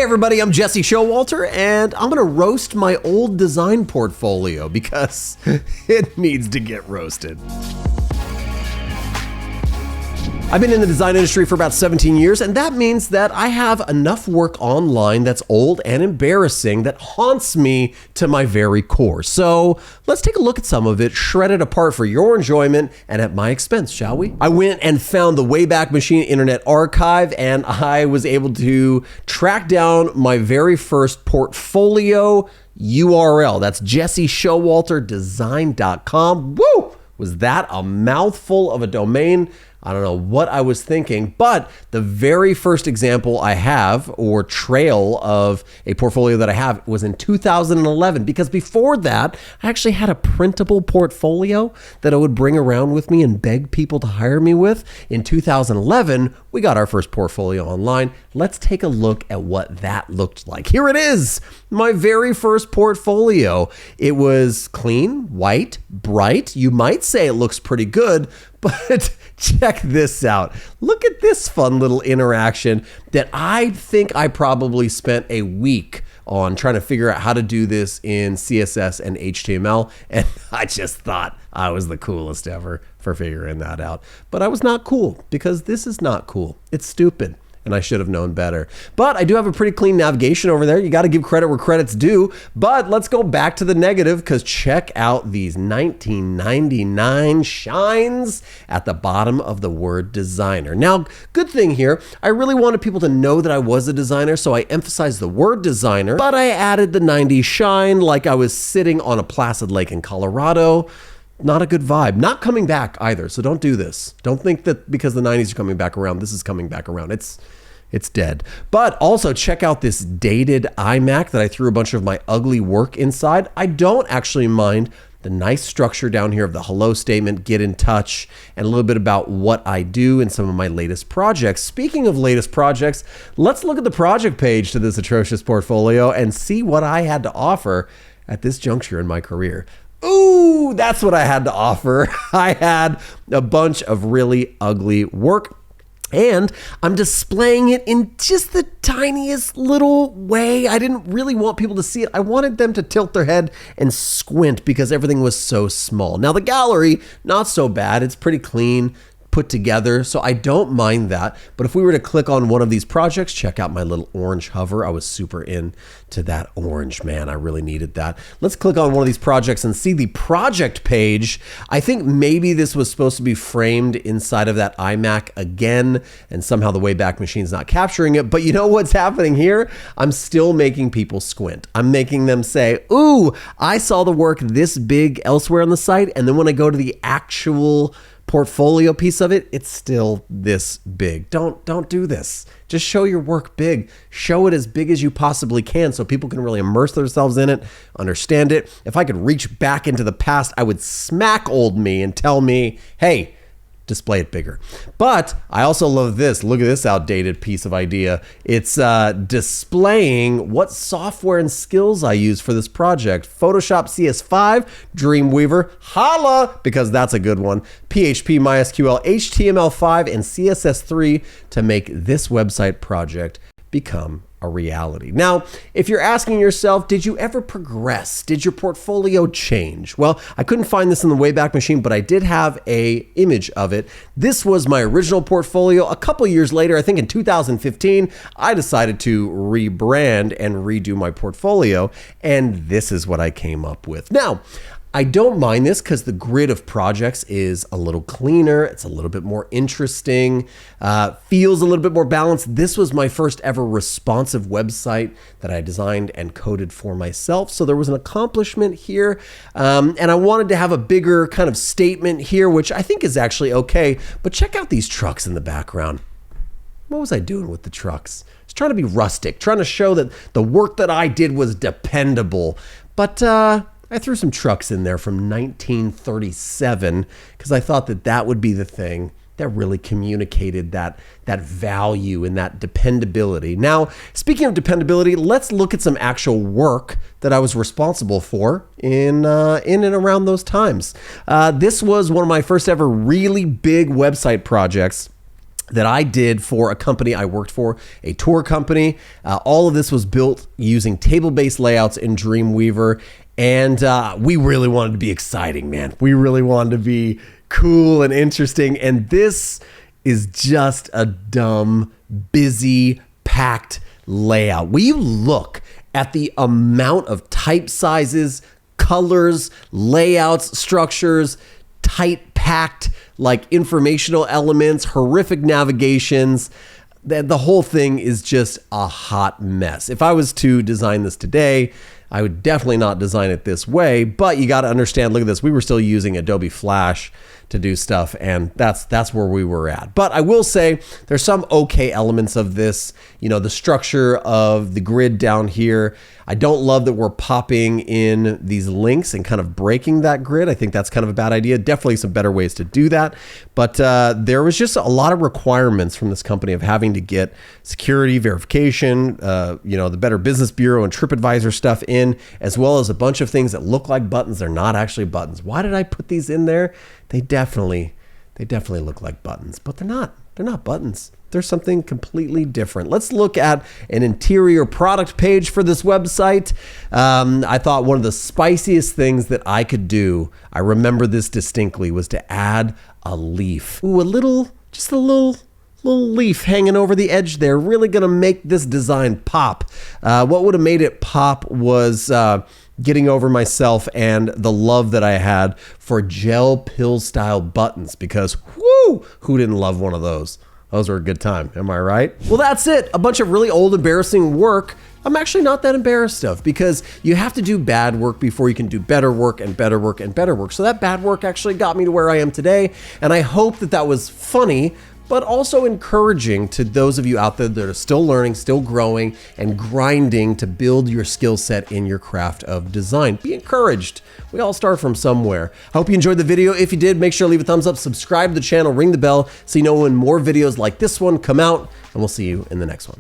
everybody, I'm Jesse Showalter, and I'm going to roast my old design portfolio because it needs to get roasted. I've been in the design industry for about 17 years, and that means that I have enough work online that's old and embarrassing that haunts me to my very core. So let's take a look at some of it, shred it apart for your enjoyment and at my expense, shall we? I went and found the Wayback Machine Internet Archive, and I was able to track down my very first portfolio URL. That's jesseshowalterdesign.com. Woo! Was that a mouthful of a domain? I don't know what I was thinking, but the very first example I have or trail of a portfolio that I have was in 2011, because before that, I actually had a printable portfolio that I would bring around with me and beg people to hire me with. In 2011, we got our first portfolio online. Let's take a look at what that looked like. Here it is, my very first portfolio. It was clean, white, bright. You might say it looks pretty good, but check this out. Look at this fun little interaction that I think I probably spent a week on trying to figure out how to do this in CSS and HTML. And I just thought I was the coolest ever for figuring that out. But I was not cool, because this is not cool. It's stupid. And I should have known better. But I do have a pretty clean navigation over there. You got to give credit where credit's due. But let's go back to the negative, because check out these 1999 shines at the bottom of the word designer. Now, good thing here, I really wanted people to know that I was a designer, so I emphasized the word designer, but I added the 90s shine like I was sitting on a placid lake in Colorado. Not a good vibe. Not coming back either, so don't do this. Don't think that because the 90s are coming back around, this is coming back around. It's dead. But also check out this dated iMac that I threw a bunch of my ugly work inside. I don't actually mind the nice structure down here of the hello statement, get in touch, and a little bit about what I do in some of my latest projects. Speaking of latest projects, let's look at the project page to this atrocious portfolio and see what I had to offer at this juncture in my career. Ooh, that's what I had to offer. I had a bunch of really ugly work, and I'm displaying it in just the tiniest little way. I didn't really want people to see it. I wanted them to tilt their head and squint because everything was so small. Now the gallery, not so bad. It's pretty clean, put together, so I don't mind that. But if we were to click on one of these projects, check out my little orange hover. I was super into that orange, man. I really needed that. Let's click on one of these projects and see the project page. I think maybe this was supposed to be framed inside of that iMac again, and somehow the Wayback Machine's not capturing it. But you know what's happening here? I'm still making people squint. I'm making them say, ooh, I saw the work this big elsewhere on the site, and then when I go to the actual portfolio piece of it, it's still this big. Don't do this. Just show your work big. Show it as big as you possibly can so people can really immerse themselves in it, understand it. If I could reach back into the past, I would smack old me and tell me, hey, display it bigger. But I also love this. Look at this outdated piece of idea. It's displaying what software and skills I use for this project. Photoshop CS5, Dreamweaver, holla, because that's a good one. PHP, MySQL, HTML5, and CSS3 to make this website project become a reality. Now, if you're asking yourself, did you ever progress? Did your portfolio change? Well, I couldn't find this in the Wayback Machine, but I did have an image of it. This was my original portfolio. A couple years later, I think in 2015, I decided to rebrand and redo my portfolio, and this is what I came up with. Now, I don't mind this because the grid of projects is a little cleaner. It's a little bit more interesting, feels a little bit more balanced. This was my first ever responsive website that I designed and coded for myself. So there was an accomplishment here. And I wanted to have a bigger kind of statement here, which I think is actually okay. But check out these trucks in the background. What was I doing with the trucks? I was trying to be rustic, trying to show that the work that I did was dependable. But I threw some trucks in there from 1937 because I thought that that would be the thing that really communicated that value and that dependability. Now, speaking of dependability, let's look at some actual work that I was responsible for in and around those times. This was one of my first ever really big website projects. that I did for a company I worked for, a tour company. All of this was built using table-based layouts in Dreamweaver. And we really wanted to be exciting, man. We really wanted to be cool and interesting. And this is just a dumb, busy, packed layout. Will you look at the amount of type sizes, colors, layouts, structures, tight packed, like informational elements, horrific navigations. The whole thing is just a hot mess. If I was to design this today, I would definitely not design it this way, but you got to understand, look at this. We were still using Adobe Flash to do stuff, and that's where we were at. But I will say there's some okay elements of this. You know, the structure of the grid down here. I don't love that we're popping in these links and kind of breaking that grid. I think that's kind of a bad idea. Definitely some better ways to do that. But there was just a lot of requirements from this company of having to get security verification, you know, the Better Business Bureau and TripAdvisor stuff in, as well as a bunch of things that look like buttons. They're not actually buttons. Why did I put these in there? They definitely look like buttons, but they're not. They're not buttons. There's something completely different. Let's look at an interior product page for this website. I thought one of the spiciest things that I could do, I remember this distinctly, was to add a leaf. Ooh, just a little leaf hanging over the edge there. Really gonna make this design pop. What would have made it pop was getting over myself and the love that I had for gel pill style buttons, because whoo, who didn't love one of those? Those were a good time, am I right? Well, that's it. A bunch of really old, embarrassing work I'm actually not that embarrassed of, because you have to do bad work before you can do better work and better work and better work. So that bad work actually got me to where I am today, and I hope that that was funny, but also encouraging to those of you out there that are still learning, still growing, and grinding to build your skill set in your craft of design. Be encouraged. We all start from somewhere. I hope you enjoyed the video. If you did, make sure to leave a thumbs up, subscribe to the channel, ring the bell so you know when more videos like this one come out, and we'll see you in the next one.